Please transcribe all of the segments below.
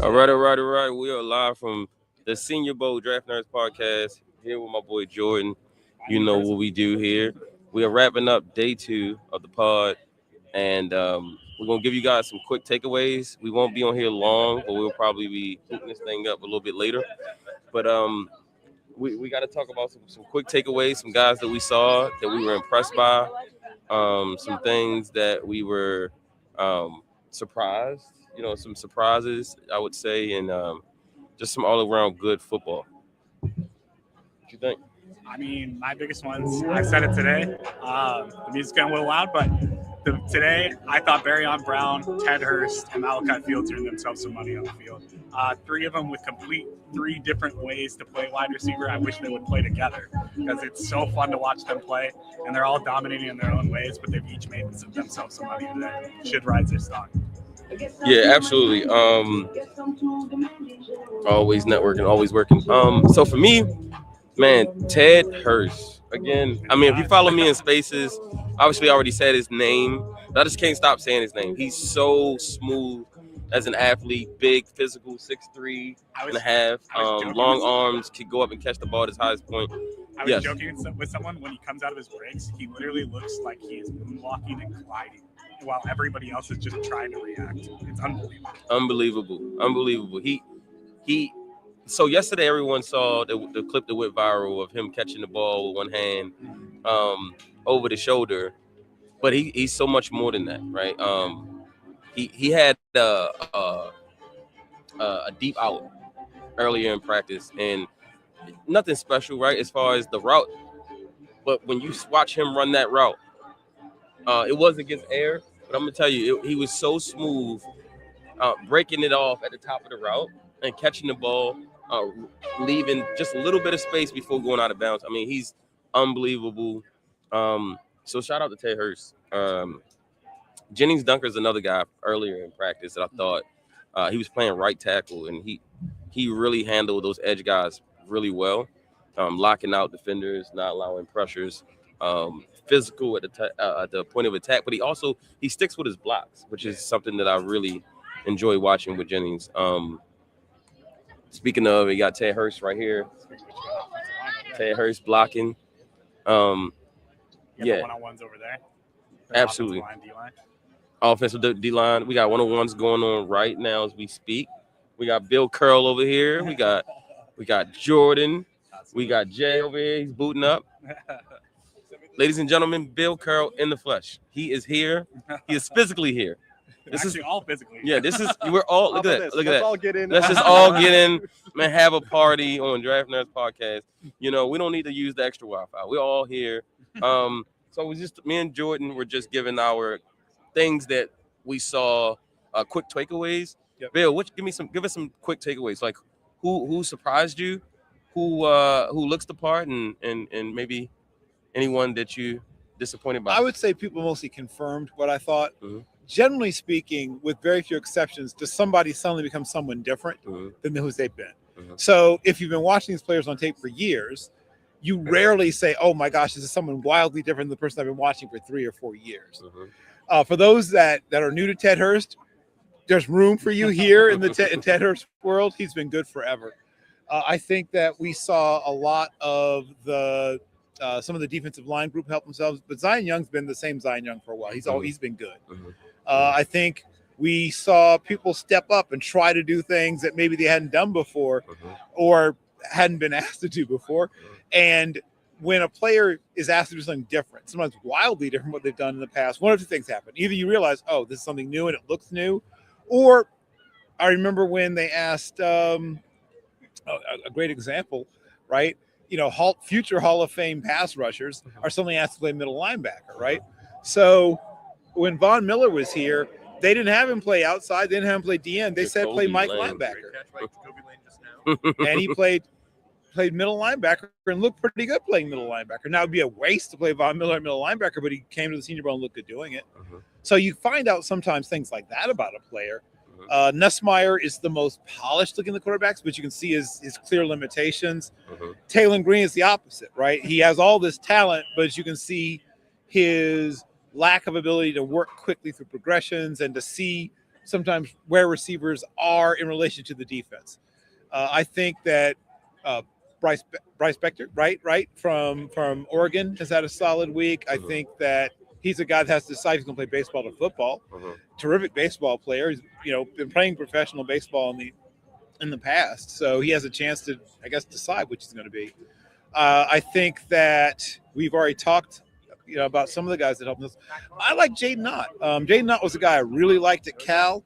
All right. We are live from the Senior Bowl Draft Nerds podcast here with my boy Jordan. You know what we do here. We are wrapping up day 2 of the pod, and we're gonna give you guys some quick takeaways. We won't be on here long, but we'll probably be hooking this thing up a little bit later. But we got to talk about some quick takeaways, some guys that we saw that we were impressed by, some things that we were surprised. Some surprises, I would say, and just some all around good football. What you think? I mean, my biggest ones, I said it today. The music's getting a little loud, but today I thought Barryon Brown, Ted Hurst, and Malachi Fields earned themselves some money on the field. 3 of them with complete 3 different ways to play wide receiver. I wish they would play together because it's so fun to watch them play, and they're all dominating in their own ways, but they've each made themselves some money today. Should rise their stock. Yeah, absolutely. Always networking, always working. So for me, man, Ted Hurst. Again, I mean, if you follow me in Spaces, obviously I already said his name, but I just can't stop saying his name. He's so smooth as an athlete, big, physical, 6'3" and a half, long arms, can go up and catch the ball at his highest point. I was joking with someone when he comes out of his breaks, he literally looks like he is moonwalking and gliding while everybody else is just trying to react. It's Unbelievable. So yesterday, everyone saw the clip that went viral of him catching the ball with one hand over the shoulder, but he's so much more than that, right? He had a deep out earlier in practice, and nothing special, right, as far as the route. But when you watch him run that route, it was against air, but I'm gonna tell you, he was so smooth, breaking it off at the top of the route and catching the ball. Leaving just a little bit of space before going out of bounds. I mean, he's unbelievable. So shout out to Ted Hurst. Jennings Dunker is another guy earlier in practice that I thought he was playing right tackle, and he really handled those edge guys really well, locking out defenders, not allowing pressures, physical at the point of attack. But he sticks with his blocks, which is something that I really enjoy watching with Jennings. Speaking of, you got Ted Hurst right here. Ted Hurst blocking. Yeah. One-on-ones over there. Absolutely. Offensive D-line. We got one-on-ones going on right now as we speak. We got Bill Curl over here. We got Jordan. We got Jay over here. He's booting up. Ladies and gentlemen, Bill Curl in the flesh. He is here. He is physically here. This is all physically. Yeah, we're all look at that. Look at that. All get in. Let's just all get in, man. Have a party on Draft Nerds podcast. We don't need to use the extra Wi-Fi. We're all here. So it was just me and Jordan were just giving our things that we saw, quick takeaways. Yep. Bill, give us some quick takeaways. Like who surprised you, who looks the part, and maybe anyone that you disappointed by. I would say people mostly confirmed what I thought. Mm-hmm. Generally speaking, with very few exceptions, does somebody suddenly become someone different than who they've been? Mm-hmm. So if you've been watching these players on tape for years, you rarely say, oh my gosh, this is someone wildly different than the person I've been watching for 3 or 4 years. Mm-hmm. For those that are new to Ted Hurst, there's room for you here in the Ted Hurst world. He's been good forever. I think that we saw a lot of some of the defensive line group help themselves, but Zion Young's been the same Zion Young for a while. He's been good. Mm-hmm. I think we saw people step up and try to do things that maybe they hadn't done before or hadn't been asked to do before. And when a player is asked to do something different, sometimes wildly different from what they've done in the past, one of 2 things happen. Either you realize, oh, this is something new and it looks new, or I remember when they asked a great example, right? Future Hall of Fame pass rushers are suddenly asked to play middle linebacker, right? So when Von Miller was here, they didn't have him play outside. They didn't have him play DN. They said play Mike linebacker. And he played middle linebacker and looked pretty good playing middle linebacker. Now, it would be a waste to play Von Miller at middle linebacker, but he came to the Senior Bowl and looked good doing it. So you find out sometimes things like that about a player. Nussmeier is the most polished looking of the quarterbacks, but you can see his clear limitations. Taylon Green is the opposite, right? He has all this talent, but you can see his lack of ability to work quickly through progressions and to see sometimes where receivers are in relation to the defense. I think that Bryce Bechter, right from Oregon, has had a solid week. I think that he's a guy that has to decide if he's going to play baseball or football. Terrific baseball player. He's been playing professional baseball in the past, so he has a chance to, I guess, decide which he's going to be. I think that we've already talked, about some of the guys that helped us. I like Jaden Ott. Jaden Ott was a guy I really liked at Cal,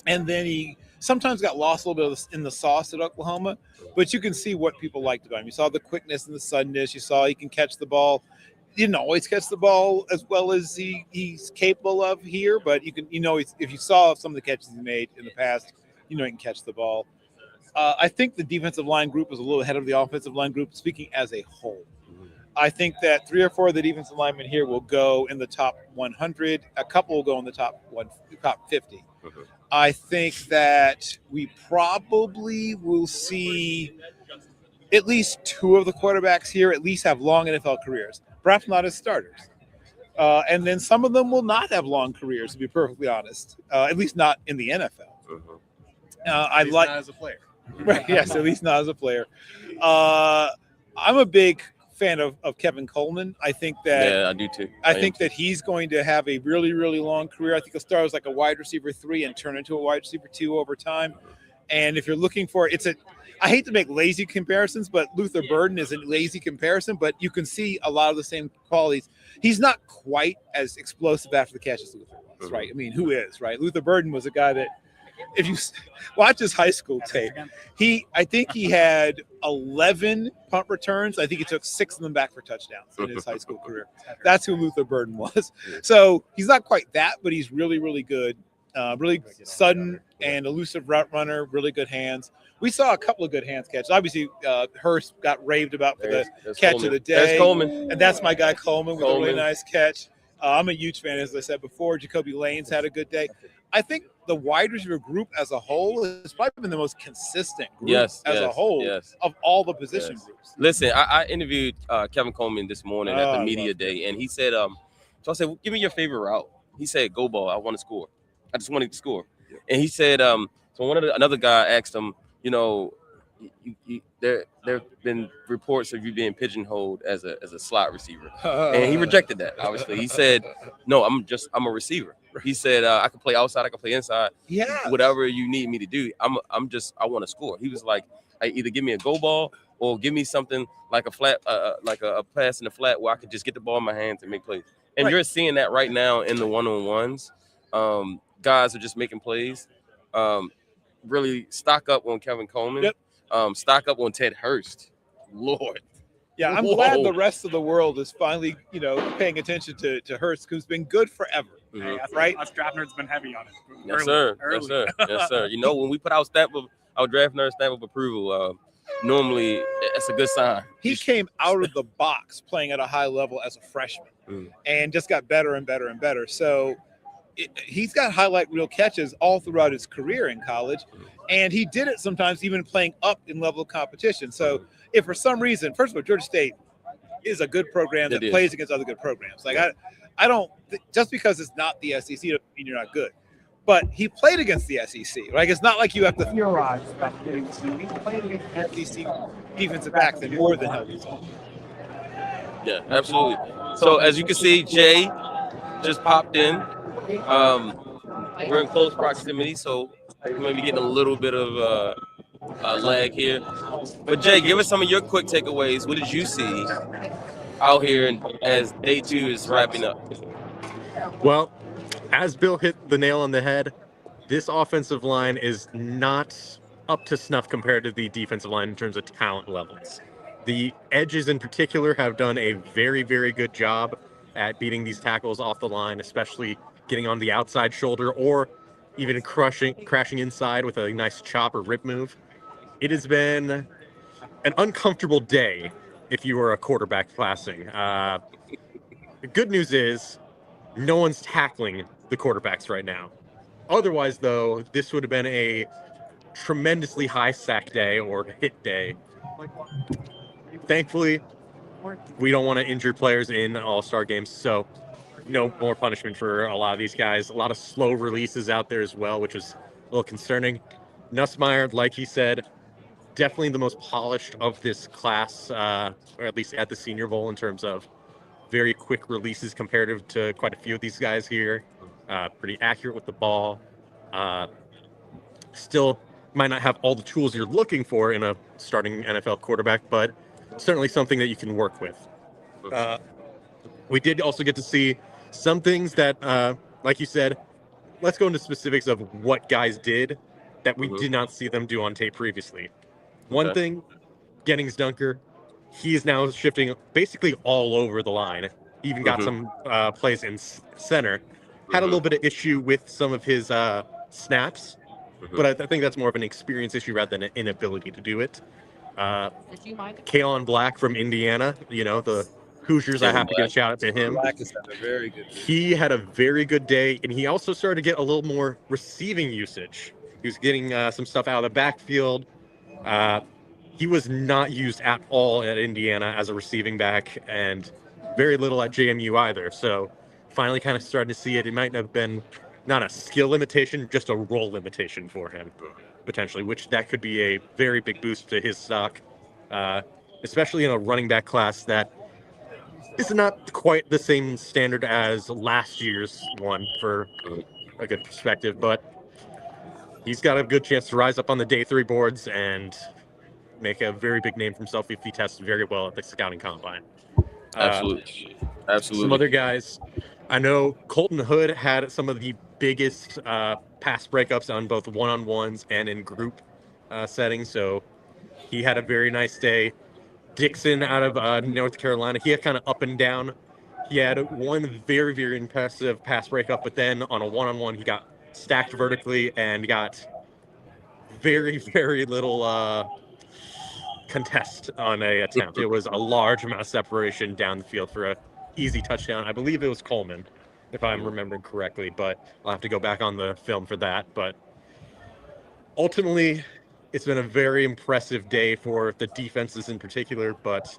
and then he sometimes got lost a little bit in the sauce at Oklahoma, but you can see what people liked about him. You saw the quickness and the suddenness. You saw he can catch the ball. He didn't always catch the ball as well as he's capable of here, but you can, if you saw some of the catches he made in the past, he can catch the ball. I think the defensive line group is a little ahead of the offensive line group, speaking as a whole. I think that 3 or 4 of the defensive linemen here will go in the top 100. A couple will go in the top 50. I think that we probably will see at least 2 of the quarterbacks here at least have long NFL careers, perhaps not as starters. And then some of them will not have long careers, to be perfectly honest, at least not in the NFL. I like not as a player. Right, yes, at least not as a player. I'm a big fan of Kevin Coleman. I think that Yeah, I do too. I think that he's going to have a really, really long career. I think he'll start as like a wide receiver 3 and turn into a wide receiver 2 over time. And if you're looking for I hate to make lazy comparisons, but Luther Burden is a lazy comparison, but you can see a lot of the same qualities. He's not quite as explosive after the catch as Luther was, right? I mean, who is, right? Luther Burden was a guy that, if you watch his high school tape, I think he had 11 punt returns. I think he took 6 of them back for touchdowns in his high school career. That's who Luther Burden was. So he's not quite that, but he's really, really good. Really sudden and elusive route runner, really good hands. We saw a couple of good hands catches. Obviously, Hurst got raved about for the catch Coleman. of the day. There's Coleman. And that's my guy Coleman with a really Coleman. nice catch. I'm a huge fan, as I said before. Jacoby Lane's had a good day. I think the wide receiver group as a whole has probably been the most consistent group a whole of all the position groups. Listen, I interviewed Kevin Coleman this morning at the I media love day, and he said, so I said, well, give me your favorite route. He said, go ball. I want to score. I just wanted to score. And he said, so another guy asked him, there have been reports of you being pigeonholed as a slot receiver, and he rejected that. Obviously, he said, "No, I'm a receiver." He said, "I can play outside, I can play inside. Yeah, whatever you need me to do. I want to score." He was like, "Either give me a go ball or give me something like a flat, like a pass in the flat where I could just get the ball in my hands and make plays." And you're seeing that right now in the one-on-ones. Guys are just making plays. Really stock up on Kevin Coleman. Yep. Stock up on Ted Hurst. Lord. Yeah, I'm glad the rest of the world is finally, paying attention to Hurst, who's been good forever. Right? Us draft nerds been heavy on it. Yes, sir. Yes, sir. Yes, sir. When we put our draft nerd stamp of approval, normally it's a good sign. He came out of the box playing at a high level as a freshman and just got better and better and better. So he's got highlight reel catches all throughout his career in college, and he did it sometimes even playing up in level of competition. So if for some reason, first of all, Georgia State is a good program that plays against other good programs. Like I don't just because it's not the SEC doesn't mean you're not good. But he played against the SEC. Like it's not like you have to. He played against SEC defensive backs and more than held his own. Yeah, absolutely. So as you can see, Jay just popped in. We're in close proximity, so we may be getting a little bit of lag here. But Jay, give us some of your quick takeaways. What did you see out here as day 2 is wrapping up? Well, as Bill hit the nail on the head, this offensive line is not up to snuff compared to the defensive line in terms of talent levels. The edges in particular have done a very, very good job at beating these tackles off the line, especially getting on the outside shoulder or even crashing inside with a nice chop or rip move. It has been an uncomfortable day if you were a quarterback passing. The good news is no one's tackling the quarterbacks right now. Otherwise, though, this would have been a tremendously high sack day or hit day. Thankfully, we don't want to injure players in all-star games, so no more punishment for a lot of these guys. A lot of slow releases out there as well, which was a little concerning. Nussmeier, like he said, definitely the most polished of this class, or at least at the Senior Bowl in terms of very quick releases comparative to quite a few of these guys here. Pretty accurate with the ball. Still might not have all the tools you're looking for in a starting NFL quarterback, but certainly something that you can work with. We did also get to see some things that, like you said, let's go into specifics of what guys did that we did not see them do on tape previously. One thing, Gennings Dunker, he is now shifting basically all over the line. Even got some plays in center. Had a little bit of issue with some of his snaps, but I think that's more of an experience issue rather than an inability to do it. Kalen Black from Indiana, the Hoosiers, I have to give a shout out to him. Black has had a very good day. He had a very good day, and he also started to get a little more receiving usage. He was getting some stuff out of the backfield. He was not used at all at Indiana as a receiving back, and very little at JMU either. So finally kind of starting to see it. It might have been not a skill limitation, just a role limitation for him, potentially, which that could be a very big boost to his stock, especially in a running back class that is not quite the same standard as last year's one for a good perspective, but he's got a good chance to rise up on the day 3 boards and make a very big name for himself if he tests very well at the scouting combine. Absolutely. Some other guys, I know Colton Hood had some of the biggest pass breakups on both one-on-ones and in group settings, so he had a very nice day. Dixon out of North Carolina, he had kind of up and down. He had one very, very impressive pass breakup, but then on a one-on-one, he got stacked vertically and got very, very little contest on a attempt. It was a large amount of separation down the field for a easy touchdown. I believe it was Coleman, if I'm remembering correctly, but I'll have to go back on the film for that. But ultimately, it's been a very impressive day for the defenses in particular, but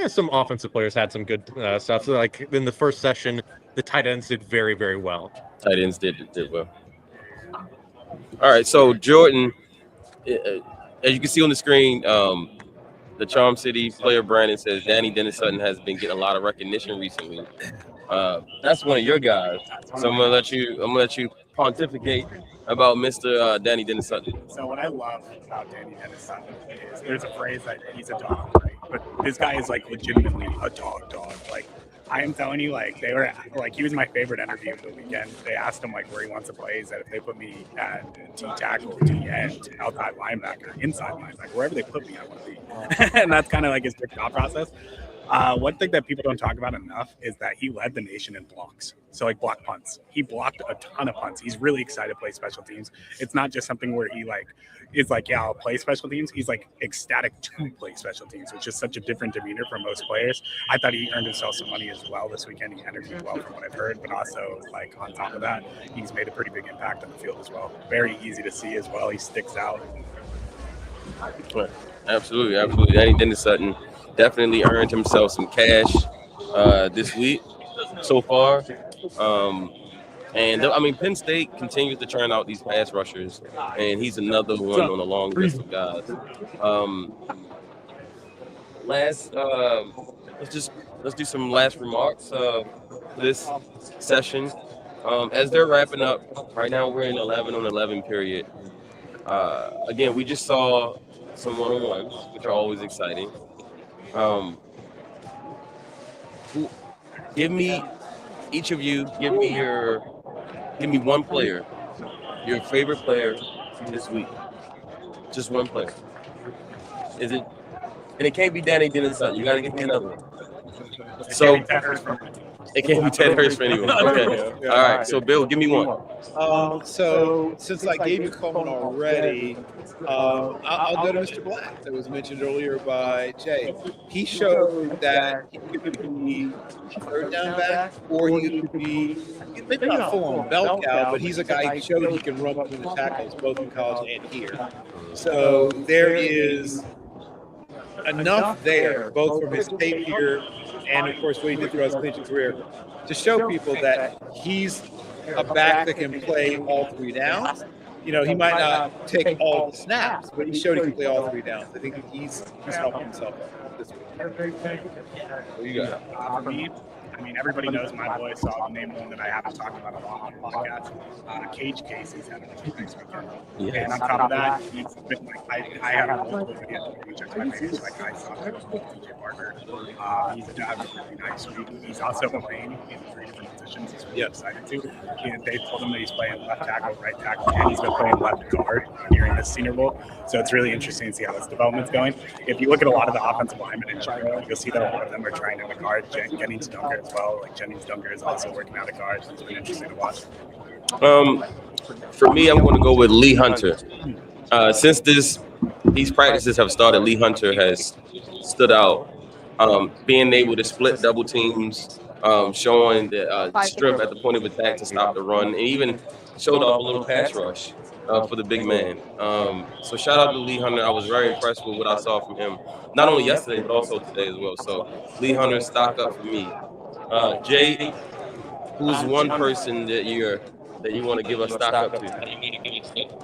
some offensive players had some good stuff. So, like in the first session, the tight ends did very, very well. Tight ends did well. All right, so Jordan, as you can see on the screen, the Charm City player Brandon says Danny Dennis Sutton has been getting a lot of recognition recently. That's one of your guys, so I'm gonna let you pontificate about Mr. Danny Dennis Sutton. So what I love about Danny Dennis Sutton is there's a phrase that he's a dog, right? But this guy is like legitimately a dog. Like I am telling you, like they were like he was my favorite interview of the weekend. They asked him like where he wants to play. He said if they put me at T tackle, T end, outside linebacker, inside linebacker, wherever they put me, I want to be. And that's kind of like his big thought process. One thing that people don't talk about enough is that he led the nation in blocks. So like block punts. He blocked a ton of punts. He's really excited to play special teams. It's not just something where he is like, yeah, I'll play special teams. He's like ecstatic to play special teams, which is such a different demeanor from most players. I thought he earned himself some money as well this weekend. He interviewed well from what I've heard, but also like on top of that, he's made a pretty big impact on the field as well. Very easy to see as well. He sticks out. Absolutely. Danny Dennis Sutton definitely earned himself some cash this week so far. And I mean, Penn State continues to churn out these pass rushers, and he's another one on a long list of guys. Let's do some last remarks this session. As they're wrapping up, right now we're in 11-on-11 period. Again, we just saw some one-on-ones, which are always exciting. Each of you give me one player, your favorite player this week. Just one player. Is it? And it can't be Danny Dennis Sutton. You got to get me another one. So it can't be Ted Hurst for anyone. Okay. All right. So Bill, give me one. So since I gave you Coleman already, I'll go to Mr. Black that was mentioned earlier by Jay. He showed that he could be third down back, or he could be maybe not full on bell cow, but he's a guy who showed he can run between the tackles both in college and here. So there is enough there, both from his tape here and, of course, what he did throughout his collegiate career, to show people that he's a back that can play all three downs. You know, he might not take all the snaps, but he showed he can play all three downs. I think he's helping himself this week. What you got? For me, I mean, everybody knows my voice, so I'll name one that I haven't talked about a lot on the podcast. Cage Casey's having a really nice weekend. Yes. And on top of that, he's been like, I have multiple videos where he checks my face, like I saw him with DJ Parker. He's having a really nice week. He's also playing in 3 different positions. He's really excited to. They told him that he's playing left tackle, right tackle, and he's been playing left guard during this Senior Bowl. So it's really interesting to see how his development's going. If you look at a lot of the offensive linemen in general, you'll see that a lot of them are trying to guard. Jennings Dunker as well. Like Jennings Dunker is also working out of guard. So it's been interesting to watch. For me, I'm going to go with Lee Hunter. Since these practices have started, Lee Hunter has stood out. Being able to split double teams, showing the strength at the point of attack to stop the run, and even showed off a little pass rush for the big man. So shout out to Lee Hunter. I was very impressed with what I saw from him, not only yesterday but also today as well. So Lee Hunter, stock up for me. Jay, who's one person that you want to give a stock up to?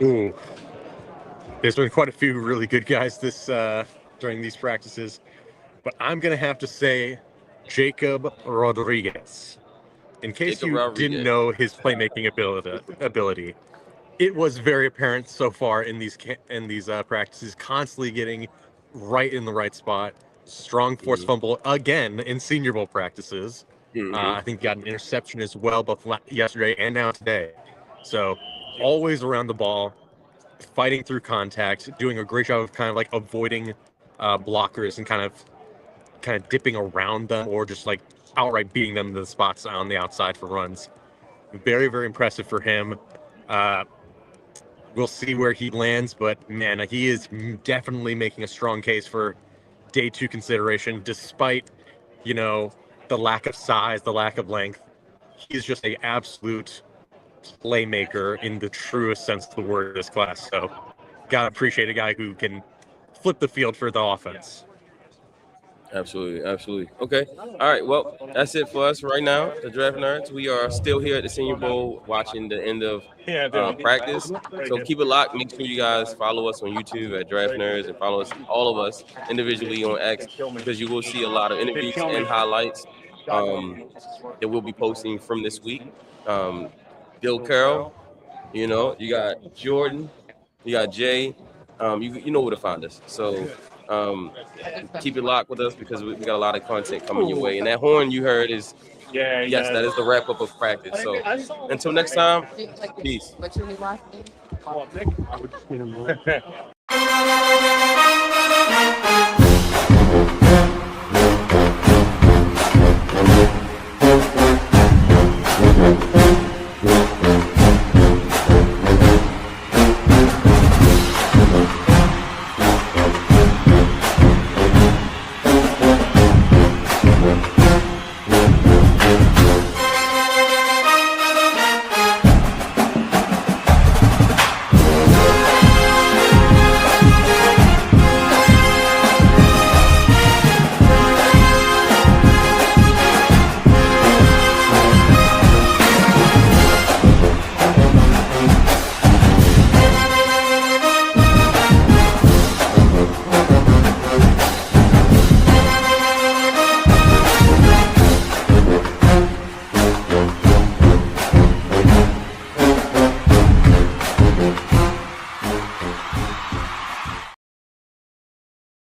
Ooh. There's been quite a few really good guys during these practices, but I'm gonna have to say Jacob Rodriguez. In case didn't know his playmaking ability, it was very apparent so far in these practices, constantly getting right in the right spot. Strong forced fumble again in Senior Bowl practices. I think he got an interception as well, both yesterday and now today. So always around the ball, fighting through contact, doing a great job of kind of like avoiding blockers and kind of dipping around them or just like outright beating them to the spots on the outside for runs. Very, very impressive for him. We'll see where he lands, but man, he is definitely making a strong case for day 2 consideration, despite, the lack of size, the lack of length. He's just an absolute playmaker in the truest sense of the word of this class. So gotta appreciate a guy who can flip the field for the offense. Absolutely. Okay. All right. Well, that's it for us right now, the Draft Nerds. We are still here at the Senior Bowl watching the end of practice. So keep it locked. Make sure you guys follow us on YouTube at Draft Nerds and follow us, all of us, individually on X, because you will see a lot of interviews and highlights that we'll be posting from this week. Bill Carroll, you got Jordan, you got Jay. You know where to find us. So keep it locked with us because we got a lot of content coming your way. And that horn you heard is, yes, that is the wrap up of practice. So until next time, peace. What you